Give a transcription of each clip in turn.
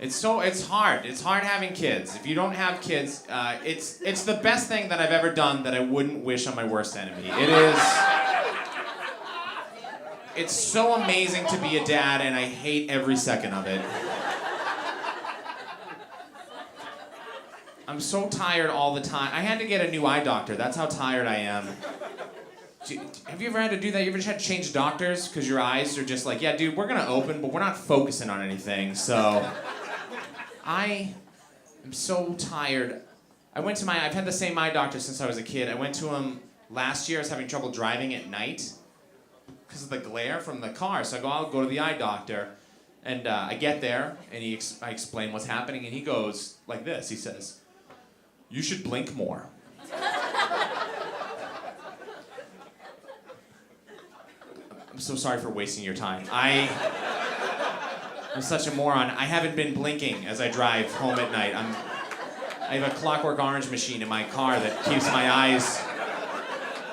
It's hard. It's hard having kids. If you don't have kids, it's the best thing that I've ever done that I wouldn't wish on my worst enemy. It is. It's so amazing to be a dad, and I hate every second of it. I'm so tired all the time. I had to get a new eye doctor. That's how tired I am. Have you ever had to do that? You ever just had to change doctors because your eyes are just like, yeah, dude, we're gonna open, but we're not focusing on anything. So, I am so tired. I've had the same eye doctor since I was a kid. I went to him last year. I was having trouble driving at night because of the glare from the car. So I'll go to the eye doctor, and I get there, and I explain what's happening, and he goes like this. He says, "You should blink more." I'm so sorry for wasting your time. I'm such a moron. I haven't been blinking as I drive home at night. I have a Clockwork Orange machine in my car that keeps my eyes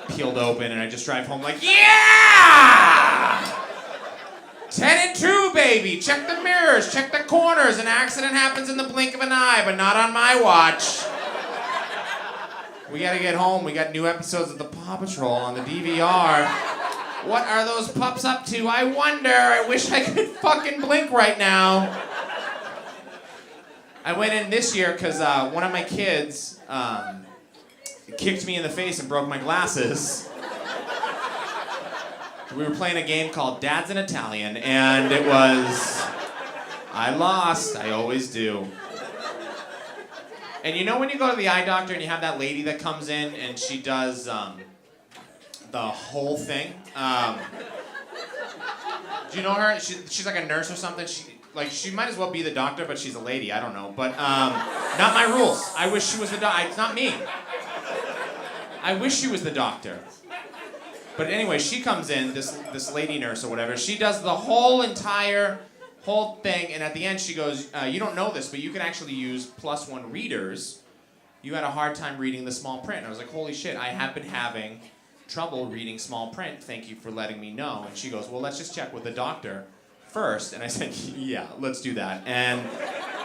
peeled open, and I just drive home like, yeah! 10 and 2, baby. Check the mirrors, check the corners. An accident happens in the blink of an eye, but not on my watch. We gotta get home. We got new episodes of the Paw Patrol on the DVR. What are those pups up to? I wonder. I wish I could fucking blink right now. I went in this year because one of my kids kicked me in the face and broke my glasses. We were playing a game called Dad's an Italian, and it was... I lost. I always do. And you know when you go to the eye doctor and you have that lady that comes in and she does the whole thing? Do you know her? She's like a nurse or something. She might as well be the doctor, but she's a lady. I don't know. But not my rules. I wish she was the doctor. It's not me. I wish she was the doctor. But anyway, she comes in, this lady nurse or whatever. She does the whole thing, and at the end she goes, you don't know this, but you can actually use +1 readers. You had a hard time reading the small print. And I was like, holy shit, I have been having trouble reading small print. Thank you for letting me know. And she goes, well, let's just check with the doctor first. And I said, yeah, let's do that. And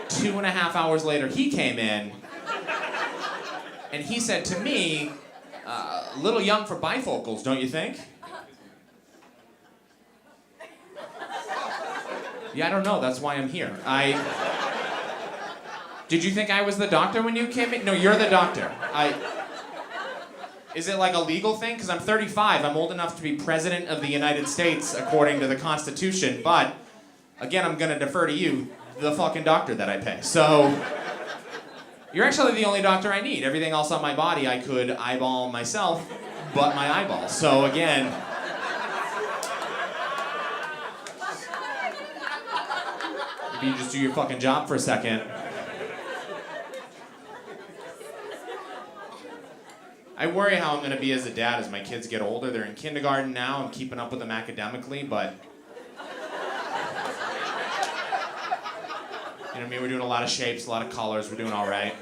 2.5 hours later, he came in, and he said to me, a little young for bifocals, don't you think? Yeah, I don't know. That's why I'm here. Did you think I was the doctor when you came in? No, you're the doctor. Is it like a legal thing? Because I'm 35. I'm old enough to be president of the United States according to the Constitution. But, again, I'm going to defer to you, the fucking doctor that I pay. So, you're actually the only doctor I need. Everything else on my body I could eyeball myself, but my eyeballs. So, again... maybe you just do your fucking job for a second. I worry how I'm going to be as a dad as my kids get older. They're in kindergarten now. I'm keeping up with them academically, but... you know what I mean? We're doing a lot of shapes, a lot of colors. We're doing all right.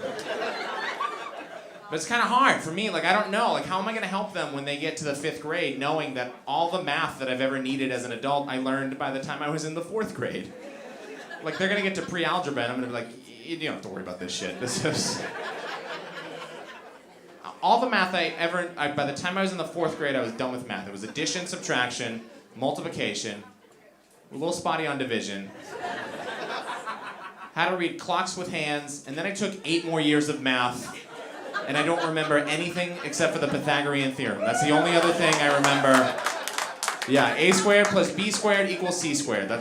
But it's kind of hard for me. Like, I don't know. Like, how am I going to help them when they get to the 5th grade knowing that all the math that I've ever needed as an adult I learned by the time I was in the 4th grade? Like, they're going to get to pre-algebra, and I'm going to be like, you don't have to worry about this shit. This is... all the math by the time I was in the 4th grade, I was done with math. It was addition, subtraction, multiplication, a little spotty on division, how to read clocks with hands, and then I took 8 more years of math, and I don't remember anything except for the Pythagorean theorem. That's the only other thing I remember. Yeah, a squared plus b squared equals c squared.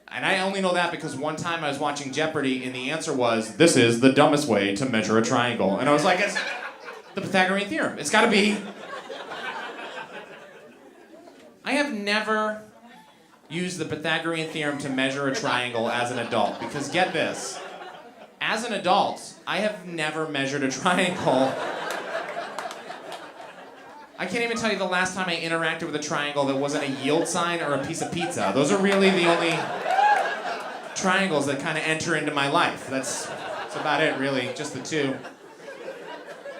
And I only know that because one time I was watching Jeopardy, and the answer was, this is the dumbest way to measure a triangle. And I was like, it's the Pythagorean theorem. It's gotta be. I have never used the Pythagorean theorem to measure a triangle as an adult, because get this, as an adult, I have never measured a triangle. I can't even tell you the last time I interacted with a triangle that wasn't a yield sign or a piece of pizza. Those are really the only triangles that kind of enter into my life. That's about it, really, just the two.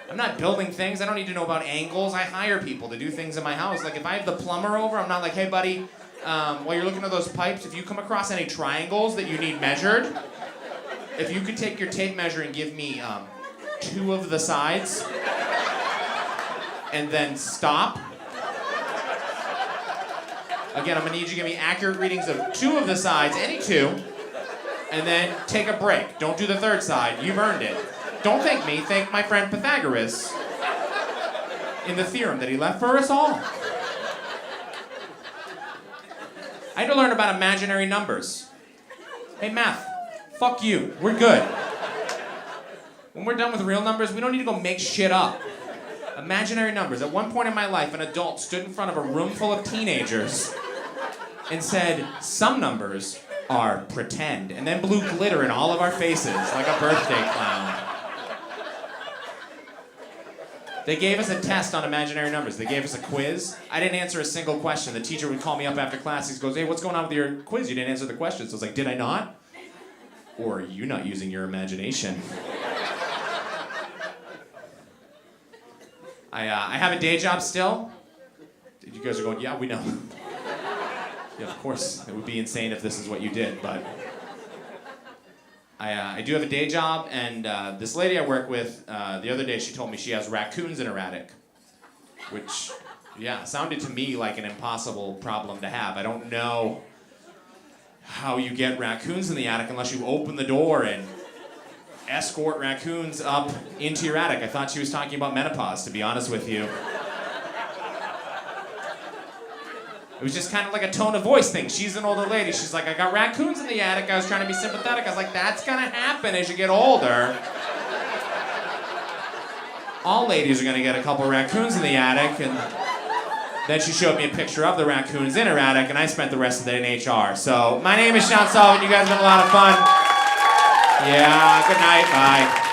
I'm not building things. I don't need to know about angles. I hire people to do things in my house. Like, if I have the plumber over, I'm not like, hey, buddy, while you're looking at those pipes, if you come across any triangles that you need measured, if you could take your tape measure and give me 2 of the sides, and then stop. Again, I'm gonna need you to give me accurate readings of 2 of the sides, any 2, and then take a break. Don't do the 3rd side, you've earned it. Don't thank me, thank my friend Pythagoras in the theorem that he left for us all. I had to learn about imaginary numbers. Hey, math, fuck you, we're good. When we're done with real numbers, we don't need to go make shit up. Imaginary numbers. At one point in my life, an adult stood in front of a room full of teenagers and said, some numbers are pretend, and then blew glitter in all of our faces like a birthday clown. They gave us a test on imaginary numbers. They gave us a quiz. I didn't answer a single question. The teacher would call me up after class. He goes, hey, what's going on with your quiz? You didn't answer the question. So I was like, did I not? Or are you not using your imagination? I have a day job still. You guys are going, yeah, we know. Yeah, of course. It would be insane if this is what you did, but I do have a day job, and this lady I work with, the other day she told me she has raccoons in her attic, which, yeah, sounded to me like an impossible problem to have. I don't know how you get raccoons in the attic unless you open the door and escort raccoons up into your attic. I thought she was talking about menopause, to be honest with you. It was just kind of like a tone of voice thing. She's an older lady. She's like, I got raccoons in the attic. I was trying to be sympathetic. I was like, that's gonna happen as you get older. All ladies are gonna get a couple raccoons in the attic. And then she showed me a picture of the raccoons in her attic, and I spent the rest of the day in HR. So my name is Sean Sullivan. You guys have been a lot of fun. Yeah, good night, bye.